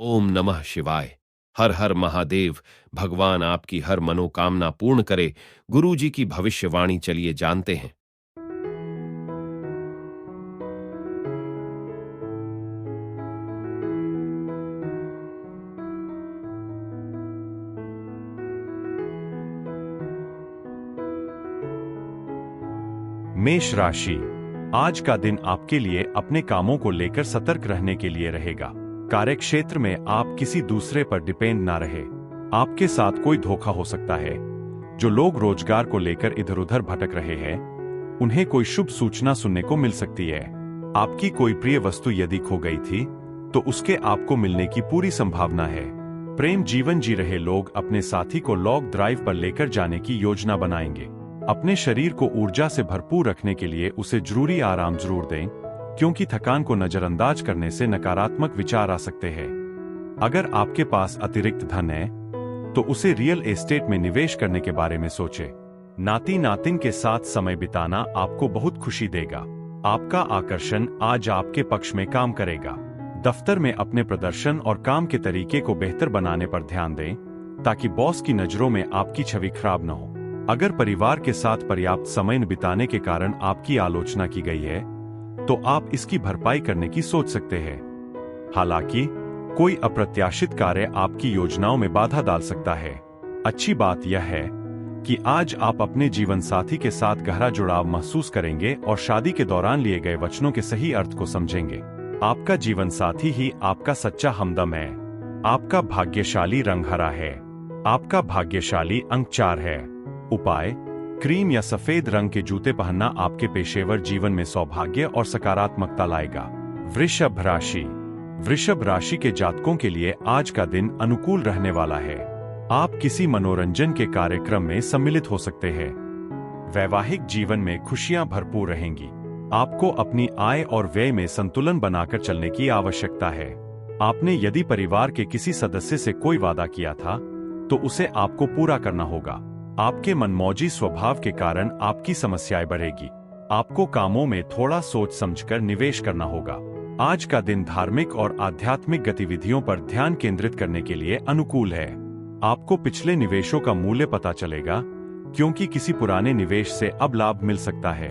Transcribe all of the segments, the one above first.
ओम नमः शिवाय। हर हर महादेव। भगवान आपकी हर मनोकामना पूर्ण करे। गुरु जी की भविष्यवाणी चलिए जानते हैं। मेष राशि। आज का दिन आपके लिए अपने कामों को लेकर सतर्क रहने के लिए रहेगा। कार्य क्षेत्र में आप किसी दूसरे पर डिपेंड ना रहे। आपके साथ कोई धोखा हो सकता है। जो लोग रोजगार को लेकर इधर उधर भटक रहे हैं, उन्हें कोई शुभ सूचना सुनने को मिल सकती है। आपकी कोई प्रिय वस्तु यदि खो गई थी तो उसके आपको मिलने की पूरी संभावना है। प्रेम जीवन जी रहे लोग अपने साथी को लॉन्ग ड्राइव पर लेकर जाने की योजना बनाएंगे। अपने शरीर को ऊर्जा से भरपूर रखने के लिए उसे जरूरी आराम जरूर दें, क्योंकि थकान को नजरअंदाज करने से नकारात्मक विचार आ सकते हैं। अगर आपके पास अतिरिक्त धन है तो उसे रियल एस्टेट में निवेश करने के बारे में सोचें। नाती नातिन के साथ समय बिताना आपको बहुत खुशी देगा। आपका आकर्षण आज आपके पक्ष में काम करेगा। दफ्तर में अपने प्रदर्शन और काम के तरीके को बेहतर बनाने पर ध्यान दें, ताकि बॉस की नजरों में आपकी छवि खराब न हो। अगर परिवार के साथ पर्याप्त समय न बिताने के कारण आपकी आलोचना की गई है तो आप इसकी भरपाई करने की सोच सकते हैं। हालांकि कोई अप्रत्याशित कार्य आपकी योजनाओं में बाधा डाल सकता है। अच्छी बात यह है कि आज आप अपने जीवन साथी के साथ गहरा जुड़ाव महसूस करेंगे और शादी के दौरान लिए गए वचनों के सही अर्थ को समझेंगे। आपका जीवन साथी ही आपका सच्चा हमदम है। आपका भाग्यशाली रंग हरा है। आपका भाग्यशाली अंक 4 है। उपाय: क्रीम या सफेद रंग के जूते पहनना आपके पेशेवर जीवन में सौभाग्य और सकारात्मकता लाएगा। वृषभ राशि। वृषभ राशि के जातकों के लिए आज का दिन अनुकूल रहने वाला है। आप किसी मनोरंजन के कार्यक्रम में सम्मिलित हो सकते हैं। वैवाहिक जीवन में खुशियां भरपूर रहेंगी। आपको अपनी आय और व्यय में संतुलन बनाकर चलने की आवश्यकता है। आपने यदि परिवार के किसी सदस्य से कोई वादा किया था तो उसे आपको पूरा करना होगा। आपके मनमौजी स्वभाव के कारण आपकी समस्याएं बढ़ेगी। आपको कामों में थोड़ा सोच समझकर निवेश करना होगा। आज का दिन धार्मिक और आध्यात्मिक गतिविधियों पर ध्यान केंद्रित करने के लिए अनुकूल है। आपको पिछले निवेशों का मूल्य पता चलेगा, क्योंकि किसी पुराने निवेश से अब लाभ मिल सकता है।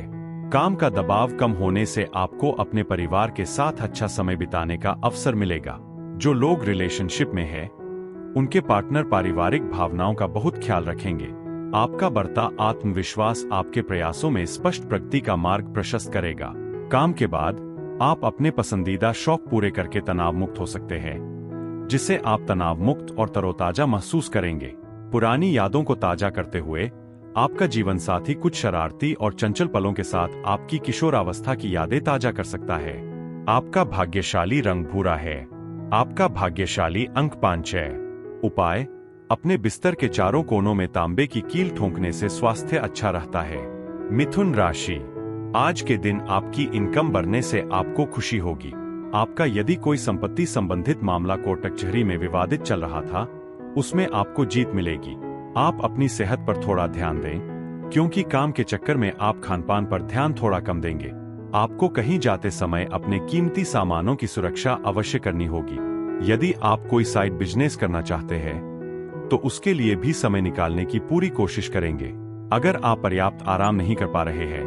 काम का दबाव कम होने से आपको अपने परिवार के साथ अच्छा समय बिताने का अवसर मिलेगा। जो लोग रिलेशनशिप में हैं, उनके पार्टनर पारिवारिक भावनाओं का बहुत ख्याल रखेंगे। आपका बढ़ता आत्मविश्वास आपके प्रयासों में स्पष्ट प्रगति का मार्ग प्रशस्त करेगा। काम के बाद आप अपने पसंदीदा शौक पूरे करके तनाव मुक्त हो सकते हैं, जिससे आप तनाव मुक्त और तरोताजा महसूस करेंगे। पुरानी यादों को ताजा करते हुए आपका जीवन साथी कुछ शरारती और चंचल पलों के साथ आपकी किशोरावस्था की यादें ताजा कर सकता है। आपका भाग्यशाली रंग भूरा है। आपका भाग्यशाली अंक 5 है। उपाय: अपने बिस्तर के चारों कोनों में तांबे की कील ठोंकने से स्वास्थ्य अच्छा रहता है। मिथुन राशि। आज के दिन आपकी इनकम बढ़ने से आपको खुशी होगी। आपका यदि कोई संपत्ति संबंधित मामला कोर्ट कचहरी में विवादित चल रहा था, उसमें आपको जीत मिलेगी। आप अपनी सेहत पर थोड़ा ध्यान दें, क्योंकि काम के चक्कर में आप खानपान पर ध्यान थोड़ा कम देंगे। आपको कहीं जाते समय अपने कीमती सामानों की सुरक्षा अवश्य करनी होगी। यदि आप कोई साइड बिजनेस करना चाहते हैं तो उसके लिए भी समय निकालने की पूरी कोशिश करेंगे। अगर आप पर्याप्त आराम नहीं कर पा रहे हैं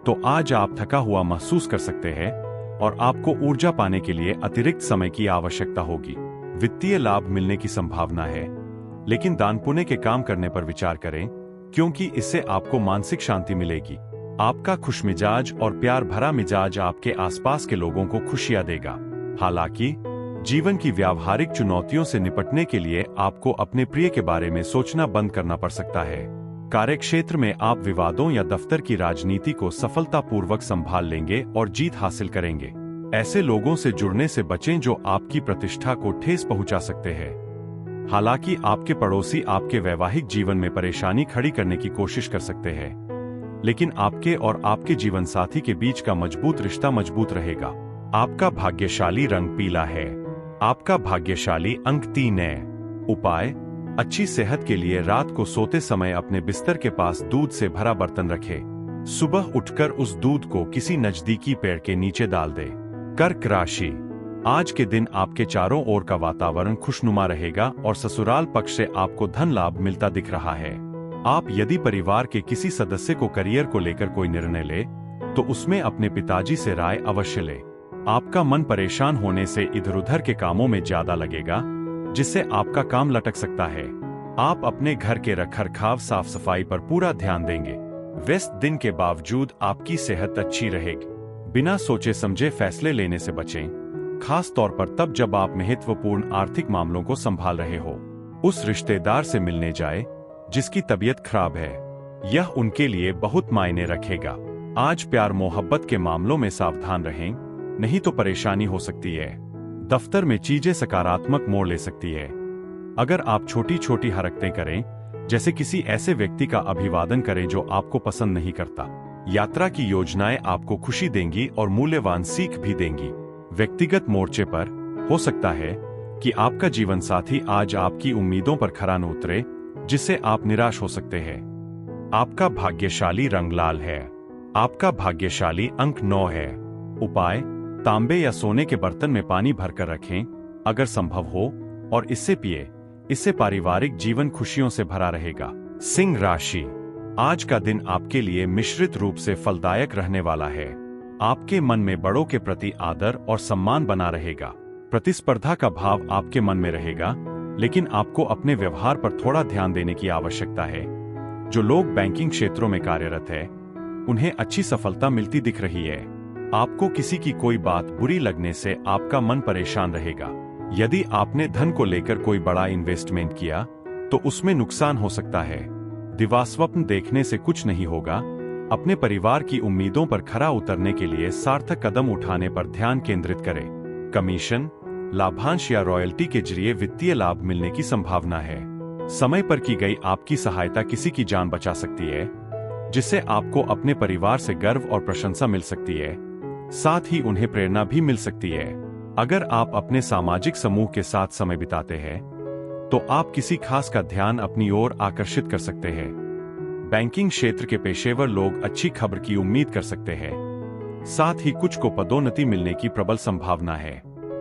तो आज आप थका हुआ महसूस कर सकते हैं और आपको ऊर्जा पाने के लिए अतिरिक्त समय की आवश्यकता होगी। वित्तीय लाभ मिलने की संभावना है, लेकिन दान पुण्य के काम करने पर विचार करें, क्योंकि इससे आपको मानसिक शांति मिलेगी। आपका खुशमिजाज और प्यार भरा मिजाज आपके आसपास के लोगों को खुशियां देगा। हालांकि जीवन की व्यावहारिक चुनौतियों से निपटने के लिए आपको अपने प्रिय के बारे में सोचना बंद करना पड़ सकता है। कार्यक्षेत्र में आप विवादों या दफ्तर की राजनीति को सफलतापूर्वक संभाल लेंगे और जीत हासिल करेंगे। ऐसे लोगों से जुड़ने से बचें जो आपकी प्रतिष्ठा को ठेस पहुंचा सकते हैं। हालांकि आपके पड़ोसी आपके वैवाहिक जीवन में परेशानी खड़ी करने की कोशिश कर सकते हैं, लेकिन आपके और आपके जीवन साथी के बीच का मजबूत रिश्ता मजबूत रहेगा। आपका भाग्यशाली रंग पीला है। आपका भाग्यशाली अंक 3 है। उपाय: अच्छी सेहत के लिए रात को सोते समय अपने बिस्तर के पास दूध से भरा बर्तन रखें। सुबह उठकर उस दूध को किसी नजदीकी पेड़ के नीचे डाल दें। कर्क राशि। आज के दिन आपके चारों ओर का वातावरण खुशनुमा रहेगा और ससुराल पक्ष से आपको धन लाभ मिलता दिख रहा है। आप यदि परिवार के किसी सदस्य को करियर को लेकर कोई निर्णय ले तो उसमें अपने पिताजी से राय अवश्य ले। आपका मन परेशान होने से इधर उधर के कामों में ज्यादा लगेगा, जिससे आपका काम लटक सकता है। आप अपने घर के रखरखाव साफ सफाई पर पूरा ध्यान देंगे। व्यस्त दिन के बावजूद आपकी सेहत अच्छी रहेगी। बिना सोचे समझे फैसले लेने से बचें, खास तौर पर तब जब आप महत्वपूर्ण आर्थिक मामलों को संभाल रहे हो। उस रिश्तेदार से मिलने जाए जिसकी तबीयत खराब है, यह उनके लिए बहुत मायने रखेगा। आज प्यार मोहब्बत के मामलों में सावधान रहें, नहीं तो परेशानी हो सकती है। दफ्तर में चीजें सकारात्मक मोड़ ले सकती है। अगर आप छोटी छोटी हरकतें करें, जैसे किसी ऐसे व्यक्ति का अभिवादन करें जो आपको पसंद नहीं करता। यात्रा की योजनाएं आपको खुशी देंगी और मूल्यवान सीख भी देंगी। व्यक्तिगत मोर्चे पर हो सकता है कि आपका जीवन साथी आज आपकी उम्मीदों पर खरा न उतरे, जिससे आप निराश हो सकते हैं। आपका भाग्यशाली रंग लाल है। आपका भाग्यशाली अंक 9 है। उपाय: तांबे या सोने के बर्तन में पानी भरकर रखें, अगर संभव हो, और इससे पिए। इससे पारिवारिक जीवन खुशियों से भरा रहेगा। सिंह राशि: आज का दिन आपके लिए मिश्रित रूप से फलदायक रहने वाला है। आपके मन में बड़ों के प्रति आदर और सम्मान बना रहेगा। प्रतिस्पर्धा का भाव आपके मन में रहेगा, लेकिन आपको अपने व्यवहार पर थोड़ा ध्यान देने की आवश्यकता है। जो लोग बैंकिंग क्षेत्रों में कार्यरत है, उन्हें अच्छी सफलता मिलती दिख रही है। आपको किसी की कोई बात बुरी लगने से आपका मन परेशान रहेगा। यदि आपने धन को लेकर कोई बड़ा इन्वेस्टमेंट किया तो उसमें नुकसान हो सकता है। दिवास्वप्न देखने से कुछ नहीं होगा। अपने परिवार की उम्मीदों पर खरा उतरने के लिए सार्थक कदम उठाने पर ध्यान केंद्रित करें। कमीशन, लाभांश या रॉयल्टी के जरिए वित्तीय लाभ मिलने की संभावना है। समय पर की गई आपकी सहायता किसी की जान बचा सकती है, जिससे आपको अपने परिवार से गर्व और प्रशंसा मिल सकती है। साथ ही उन्हें प्रेरणा भी मिल सकती है। अगर आप अपने सामाजिक समूह के साथ समय बिताते हैं तो आप किसी खास का ध्यान अपनी ओर आकर्षित कर सकते हैं। बैंकिंग क्षेत्र के पेशेवर लोग अच्छी खबर की उम्मीद कर सकते हैं। साथ ही कुछ को पदोन्नति मिलने की प्रबल संभावना है।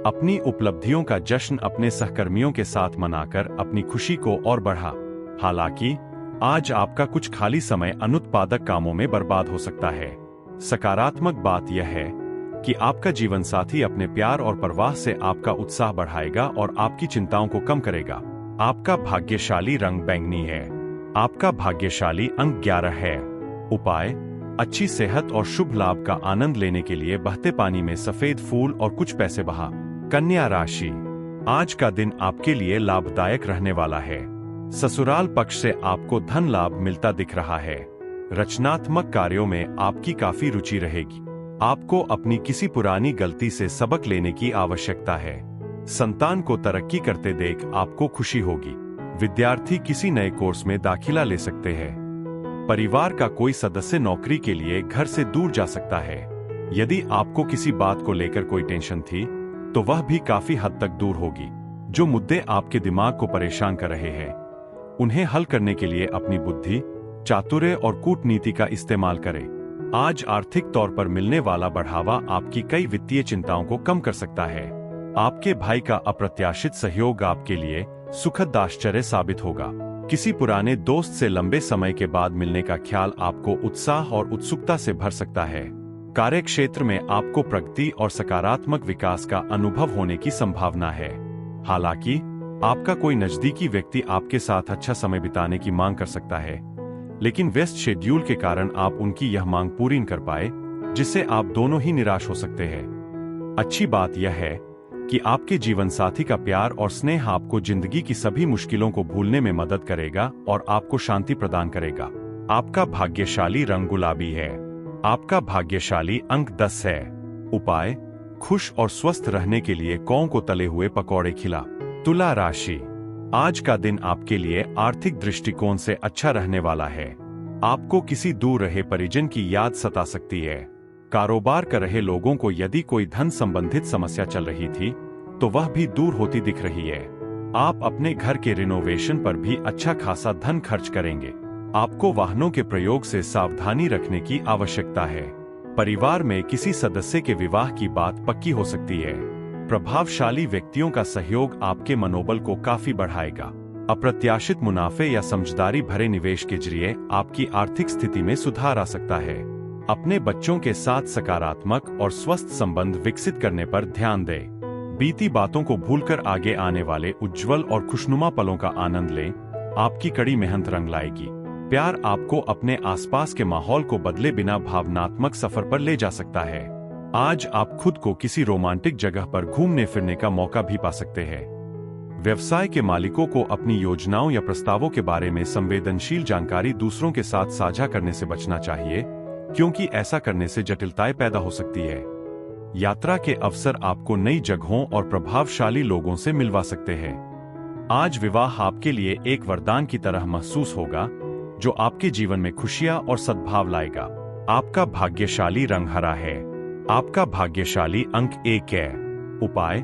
अपनी उपलब्धियों का जश्न अपने सहकर्मियों के साथ मनाकर अपनी खुशी को और बढ़ा। हालांकि आज आपका कुछ खाली समय अनुत्पादक कामों में बर्बाद हो सकता है। सकारात्मक बात यह है कि आपका जीवन साथी अपने प्यार और परवाह से आपका उत्साह बढ़ाएगा और आपकी चिंताओं को कम करेगा। आपका भाग्यशाली रंग बैंगनी है। आपका भाग्यशाली अंक 11 है। उपाय: अच्छी सेहत और शुभ लाभ का आनंद लेने के लिए बहते पानी में सफेद फूल और कुछ पैसे बहा। कन्या राशि: आज का दिन आपके लिए लाभदायक रहने वाला है। ससुराल पक्ष से आपको धन लाभ मिलता दिख रहा है। रचनात्मक कार्यों में आपकी काफी रुचि रहेगी। आपको अपनी किसी पुरानी गलती से सबक लेने की आवश्यकता है। संतान को तरक्की करते देख आपको खुशी होगी। विद्यार्थी किसी नए कोर्स में दाखिला ले सकते हैं। परिवार का कोई सदस्य नौकरी के लिए घर से दूर जा सकता है। यदि आपको किसी बात को लेकर कोई टेंशन थी तो वह भी काफी हद तक दूर होगी। जो मुद्दे आपके दिमाग को परेशान कर रहे हैं, उन्हें हल करने के लिए अपनी बुद्धि, चातुर्य और कूटनीति का इस्तेमाल करें। आज आर्थिक तौर पर मिलने वाला बढ़ावा आपकी कई वित्तीय चिंताओं को कम कर सकता है। आपके भाई का अप्रत्याशित सहयोग आपके लिए सुखद आश्चर्य साबित होगा। किसी पुराने दोस्त से लंबे समय के बाद मिलने का ख्याल आपको उत्साह और उत्सुकता से भर सकता है। कार्य क्षेत्र में आपको प्रगति और सकारात्मक विकास का अनुभव होने की संभावना है। हालांकि आपका कोई नजदीकी व्यक्ति आपके साथ अच्छा समय बिताने की मांग कर सकता है, लेकिन व्यस्त शेड्यूल के कारण आप उनकी यह मांग पूरी न कर पाए, जिससे आप दोनों ही निराश हो सकते हैं। अच्छी बात यह है कि आपके जीवन साथी का प्यार और स्नेह आपको जिंदगी की सभी मुश्किलों को भूलने में मदद करेगा और आपको शांति प्रदान करेगा। आपका भाग्यशाली रंग गुलाबी है। आपका भाग्यशाली अंक 10 है। उपाय: खुश और स्वस्थ रहने के लिए कौ को तले हुए पकौड़े खिला। तुला राशि: आज का दिन आपके लिए आर्थिक दृष्टिकोण से अच्छा रहने वाला है। आपको किसी दूर रहे परिजन की याद सता सकती है। कारोबार कर रहे लोगों को यदि कोई धन संबंधित समस्या चल रही थी तो वह भी दूर होती दिख रही है। आप अपने घर के रिनोवेशन पर भी अच्छा खासा धन खर्च करेंगे। आपको वाहनों के प्रयोग से सावधानी रखने की आवश्यकता है। परिवार में किसी सदस्य के विवाह की बात पक्की हो सकती है। प्रभावशाली व्यक्तियों का सहयोग आपके मनोबल को काफी बढ़ाएगा। अप्रत्याशित मुनाफे या समझदारी भरे निवेश के जरिए आपकी आर्थिक स्थिति में सुधार आ सकता है। अपने बच्चों के साथ सकारात्मक और स्वस्थ संबंध विकसित करने पर ध्यान दें। बीती बातों को भूलकर आगे आने वाले उज्जवल और खुशनुमा पलों का आनंद लें। आपकी कड़ी मेहनत रंग लाएगी। प्यार आपको अपने आसपास के माहौल को बदले बिना भावनात्मक सफर पर ले जा सकता है। आज आप खुद को किसी रोमांटिक जगह पर घूमने फिरने का मौका भी पा सकते हैं। व्यवसाय के मालिकों को अपनी योजनाओं या प्रस्तावों के बारे में संवेदनशील जानकारी दूसरों के साथ साझा करने से बचना चाहिए, क्योंकि ऐसा करने से जटिलताएं पैदा हो सकती है। यात्रा के अवसर आपको नई जगहों और प्रभावशाली लोगों से मिलवा सकते हैं। आज विवाह आपके लिए एक वरदान की तरह महसूस होगा, जो आपके जीवन में खुशियां और सद्भाव लाएगा। आपका भाग्यशाली रंग हरा है। आपका भाग्यशाली अंक 1 है। उपाय: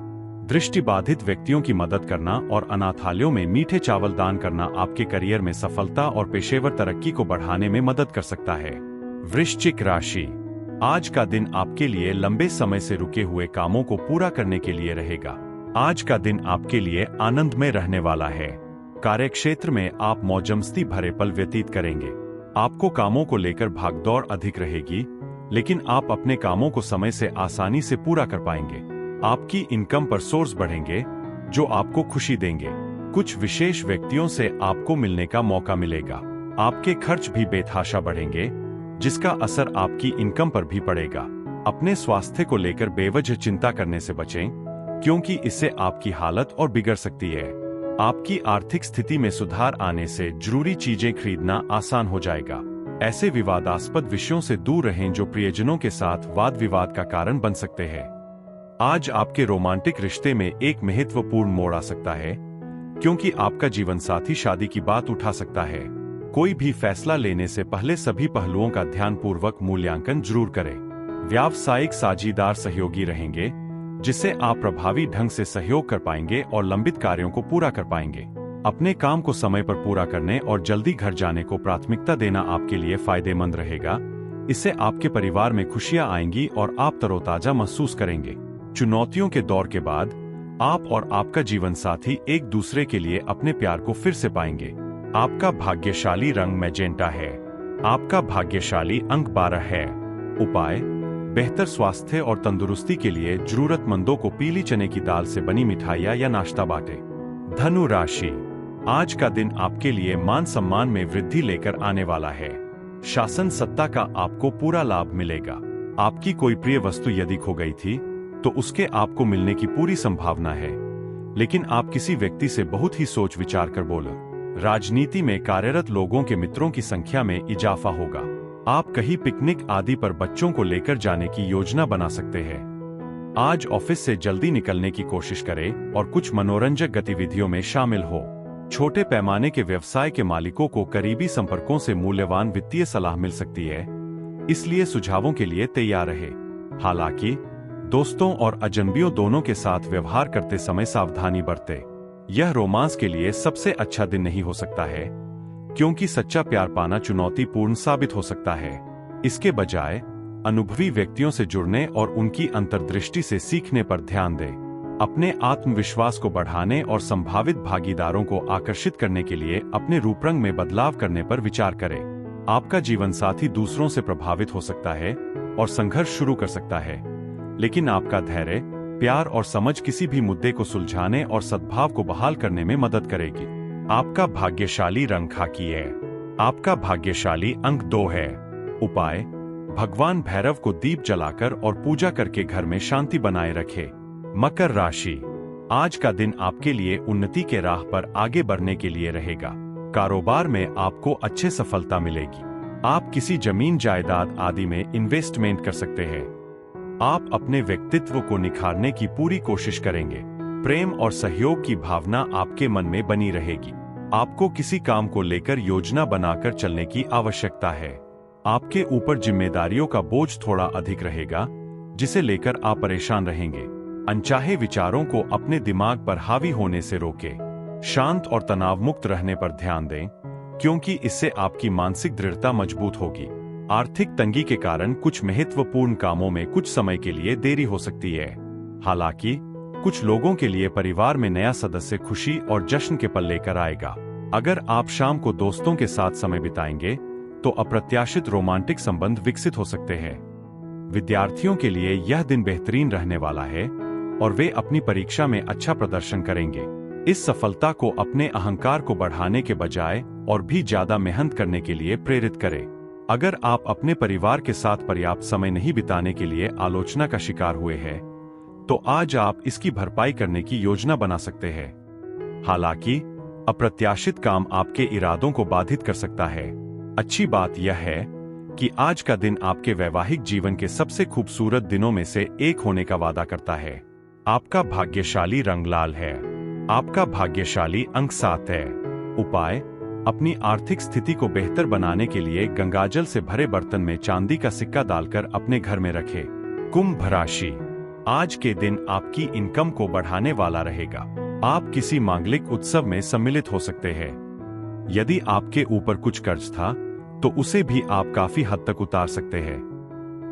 दृष्टिबाधित व्यक्तियों की मदद करना और अनाथालयों में मीठे चावल दान करना आपके करियर में सफलता और पेशेवर तरक्की को बढ़ाने में मदद कर सकता है। वृश्चिक राशि, आज का दिन आपके लिए लंबे समय से रुके हुए कामों को पूरा करने के लिए रहेगा। आज का दिन आपके लिए आनंदमय रहने वाला है। कार्यक्षेत्र में आप मौजमस्ती भरे पल व्यतीत करेंगे। आपको कामों को लेकर भागदौड़ अधिक रहेगी, लेकिन आप अपने कामों को समय से आसानी से पूरा कर पाएंगे। आपकी इनकम पर सोर्स बढ़ेंगे, जो आपको खुशी देंगे। कुछ विशेष व्यक्तियों से आपको मिलने का मौका मिलेगा। आपके खर्च भी बेतहाशा बढ़ेंगे, जिसका असर आपकी इनकम पर भी पड़ेगा। अपने स्वास्थ्य को लेकर बेवजह चिंता करने से बचें, क्योंकि इससे आपकी हालत और बिगड़ सकती है। आपकी आर्थिक स्थिति में सुधार आने से जरूरी चीजें खरीदना आसान हो जाएगा। ऐसे विवादास्पद विषयों से दूर रहें जो प्रियजनों के साथ वाद विवाद का कारण बन सकते हैं। आज आपके रोमांटिक रिश्ते में एक महत्वपूर्ण मोड़ आ सकता है, क्योंकि आपका जीवन साथी शादी की बात उठा सकता है। कोई भी फैसला लेने से पहले सभी पहलुओं का ध्यानपूर्वक मूल्यांकन जरूर करें। व्यावसायिक साझीदार सहयोगी रहेंगे, जिससे आप प्रभावी ढंग से सहयोग कर पाएंगे और लंबित कार्यों को पूरा कर पाएंगे। अपने काम को समय पर पूरा करने और जल्दी घर जाने को प्राथमिकता देना आपके लिए फायदेमंद रहेगा। इससे आपके परिवार में खुशियां आएंगी और आप तरोताजा महसूस करेंगे। चुनौतियों के दौर के बाद आप और आपका जीवन साथी एक दूसरे के लिए अपने प्यार को फिर से पाएंगे। आपका भाग्यशाली रंग मैजेंटा है। आपका भाग्यशाली अंक 12 है। उपाय: बेहतर स्वास्थ्य और तंदुरुस्ती के लिए जरूरतमंदों को पीली चने की दाल से बनी मिठाइयाँ या नाश्ता बांटें। धनु राशि, आज का दिन आपके लिए मान सम्मान में वृद्धि लेकर आने वाला है। शासन सत्ता का आपको पूरा लाभ मिलेगा। आपकी कोई प्रिय वस्तु यदि खो गई थी, तो उसके आपको मिलने की पूरी संभावना है, लेकिन आप किसी व्यक्ति से बहुत ही सोच विचार कर बोले। राजनीति में कार्यरत लोगों के मित्रों की संख्या में इजाफा होगा। आप कहीं पिकनिक आदि पर बच्चों को लेकर जाने की योजना बना सकते हैं। आज ऑफिस से जल्दी निकलने की कोशिश करें और कुछ मनोरंजक गतिविधियों में शामिल हो। छोटे पैमाने के व्यवसाय के मालिकों को करीबी संपर्कों से मूल्यवान वित्तीय सलाह मिल सकती है, इसलिए सुझावों के लिए तैयार रहे। हालांकि दोस्तों और अजनबियों दोनों के साथ व्यवहार करते समय सावधानी बरतें। यह रोमांस के लिए सबसे अच्छा दिन नहीं हो सकता है, क्योंकि सच्चा प्यार पाना चुनौतीपूर्ण साबित हो सकता है। इसके बजाय अनुभवी व्यक्तियों से जुड़ने और उनकी अंतर्दृष्टि से सीखने पर ध्यान दें। अपने आत्मविश्वास को बढ़ाने और संभावित भागीदारों को आकर्षित करने के लिए अपने रूपरंग में बदलाव करने पर विचार करें। आपका जीवन साथी दूसरों से प्रभावित हो सकता है और संघर्ष शुरू कर सकता है, लेकिन आपका धैर्य, प्यार और समझ किसी भी मुद्दे को सुलझाने और सद्भाव को बहाल करने में मदद करेगी। आपका भाग्यशाली रंग खाकी है। आपका भाग्यशाली अंक 2 है। उपाय: भगवान भैरव को दीप जलाकर और पूजा करके घर में शांति बनाए रखें। मकर राशि, आज का दिन आपके लिए उन्नति के राह पर आगे बढ़ने के लिए रहेगा। कारोबार में आपको अच्छे सफलता मिलेगी। आप किसी जमीन जायदाद आदि में इन्वेस्टमेंट कर सकते हैं। आप अपने व्यक्तित्व को निखारने की पूरी कोशिश करेंगे। प्रेम और सहयोग की भावना आपके मन में बनी रहेगी। आपको किसी काम को लेकर योजना बनाकर चलने की आवश्यकता है। आपके ऊपर जिम्मेदारियों का बोझ थोड़ा अधिक रहेगा, जिसे लेकर आप परेशान रहेंगे। अनचाहे विचारों को अपने दिमाग पर हावी होने से रोकें। शांत और तनाव मुक्त रहने पर ध्यान दें, क्योंकि इससे आपकी मानसिक दृढ़ता मजबूत होगी। आर्थिक तंगी के कारण कुछ महत्वपूर्ण कामों में कुछ समय के लिए देरी हो सकती है। हालांकि कुछ लोगों के लिए परिवार में नया सदस्य खुशी और जश्न के पल लेकर आएगा। अगर आप शाम को दोस्तों के साथ समय बिताएंगे तो अप्रत्याशित रोमांटिक संबंध विकसित हो सकते हैं। विद्यार्थियों के लिए यह दिन बेहतरीन रहने वाला है और वे अपनी परीक्षा में अच्छा प्रदर्शन करेंगे। इस सफलता को अपने अहंकार को बढ़ाने के बजाय और भी ज्यादा मेहनत करने के लिए प्रेरित करें। अगर आप अपने परिवार के साथ पर्याप्त समय नहीं बिताने के लिए आलोचना का शिकार हुए हैं, तो आज आप इसकी भरपाई करने की योजना बना सकते हैं। हालांकि अप्रत्याशित काम आपके इरादों को बाधित कर सकता है। अच्छी बात यह है कि आज का दिन आपके वैवाहिक जीवन के सबसे खूबसूरत दिनों में से एक होने का वादा करता है। आपका भाग्यशाली रंग लाल है। आपका भाग्यशाली अंक 7 है। उपाय: अपनी आर्थिक स्थिति को बेहतर बनाने के लिए गंगाजल से भरे बर्तन में चांदी का सिक्का डालकर अपने घर में रखें। कुंभ राशि, आज के दिन आपकी इनकम को बढ़ाने वाला रहेगा। आप किसी मांगलिक उत्सव में सम्मिलित हो सकते हैं। यदि आपके ऊपर कुछ कर्ज था तो उसे भी आप काफी हद तक उतार सकते हैं।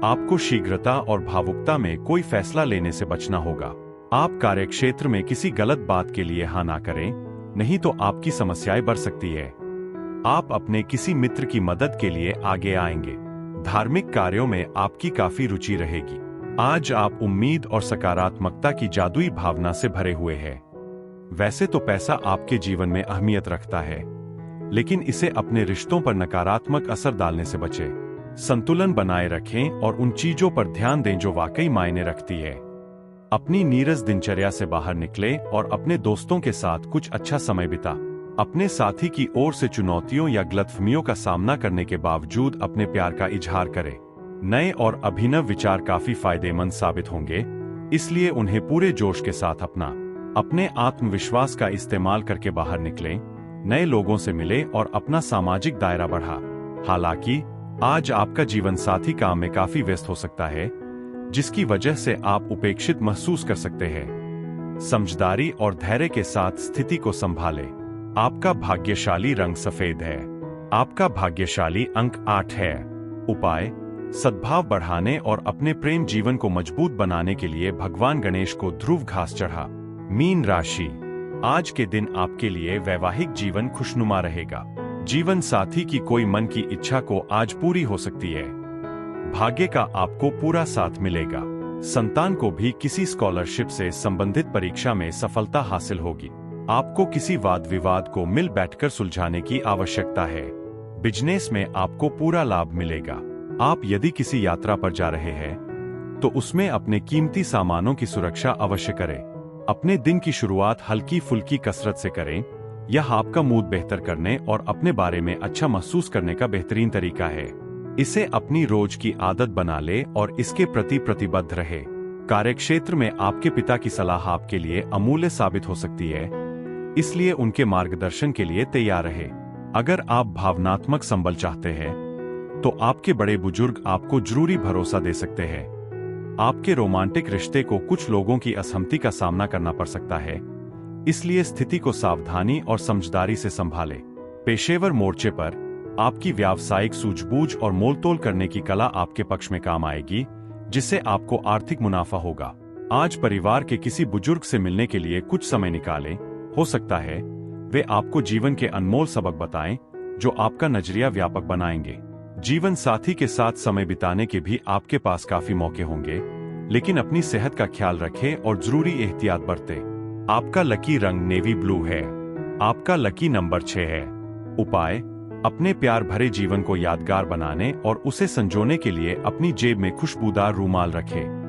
आपको शीघ्रता और भावुकता में कोई फैसला लेने से बचना होगा। आप कार्यक्षेत्र में किसी गलत बात के लिए हाँ ना करें, नहीं तो आपकी समस्याएं बढ़ सकती है। आप अपने किसी मित्र की मदद के लिए आगे आएंगे। धार्मिक कार्यों में आपकी काफी रुचि रहेगी। आज आप उम्मीद और सकारात्मकता की जादुई भावना से भरे हुए हैं। वैसे तो पैसा आपके जीवन में अहमियत रखता है, लेकिन इसे अपने रिश्तों पर नकारात्मक असर डालने से बचें। संतुलन बनाए रखें और उन चीजों पर ध्यान दें जो वाकई मायने रखती है। अपनी नीरस दिनचर्या से बाहर निकलें और अपने दोस्तों के साथ कुछ अच्छा समय बिता। अपने साथी की ओर से चुनौतियों या गलतफहमियों का सामना करने के बावजूद अपने प्यार का इजहार करें। नए और अभिनव विचार काफी फायदेमंद साबित होंगे, इसलिए उन्हें पूरे जोश के साथ अपना। अपने आत्मविश्वास का इस्तेमाल करके बाहर निकलें, नए लोगों से मिलें और अपना सामाजिक दायरा बढ़ा। हालांकि आज आपका जीवन साथी काम में काफी व्यस्त हो सकता है, जिसकी वजह से आप उपेक्षित महसूस कर सकते हैं। समझदारी और धैर्य के साथ स्थिति को संभालें। आपका भाग्यशाली रंग सफेद है। आपका भाग्यशाली अंक 8 है। उपाय: सद्भाव बढ़ाने और अपने प्रेम जीवन को मजबूत बनाने के लिए भगवान गणेश को ध्रुव घास चढ़ा। मीन राशि, आज के दिन आपके लिए वैवाहिक जीवन खुशनुमा रहेगा। जीवन साथी की कोई मन की इच्छा को आज पूरी हो सकती है। भाग्य का आपको पूरा साथ मिलेगा। संतान को भी किसी स्कॉलरशिप से संबंधित परीक्षा में सफलता हासिल होगी। आपको किसी वाद विवाद को मिल बैठकर सुलझाने की आवश्यकता है। बिजनेस में आपको पूरा लाभ मिलेगा। आप यदि किसी यात्रा पर जा रहे हैं तो उसमें अपने कीमती सामानों की सुरक्षा अवश्य करें। अपने दिन की शुरुआत हल्की फुल्की कसरत से करें। यह आपका मूड बेहतर करने और अपने बारे में अच्छा महसूस करने का बेहतरीन तरीका है। इसे अपनी रोज की आदत बना ले और इसके प्रति प्रतिबद्ध रहे। कार्यक्षेत्र में आपके पिता की सलाह आपके लिए अमूल्य साबित हो सकती है, इसलिए उनके मार्गदर्शन के लिए तैयार रहे। अगर आप भावनात्मक संबल चाहते हैं तो आपके बड़े बुजुर्ग आपको जरूरी भरोसा दे सकते हैं। आपके रोमांटिक रिश्ते को कुछ लोगों की असहमति का सामना करना पड़ सकता है, इसलिए स्थिति को सावधानी और समझदारी से संभालें। पेशेवर मोर्चे पर आपकी व्यावसायिक सूझबूझ और मोलतोल करने की कला आपके पक्ष में काम आएगी, जिससे आपको आर्थिक मुनाफा होगा। आज परिवार के किसी बुजुर्ग से मिलने के लिए कुछ समय निकालें। हो सकता है वे आपको जीवन के अनमोल सबक बताएं जो आपका नजरिया व्यापक बनाएंगे। जीवन साथी के साथ समय बिताने के भी आपके पास काफी मौके होंगे, लेकिन अपनी सेहत का ख्याल रखें और जरूरी एहतियात बरतें। आपका लकी रंग नेवी ब्लू है। आपका लकी नंबर 6 है। उपाय: अपने प्यार भरे जीवन को यादगार बनाने और उसे संजोने के लिए अपनी जेब में खुशबूदार रूमाल रखें।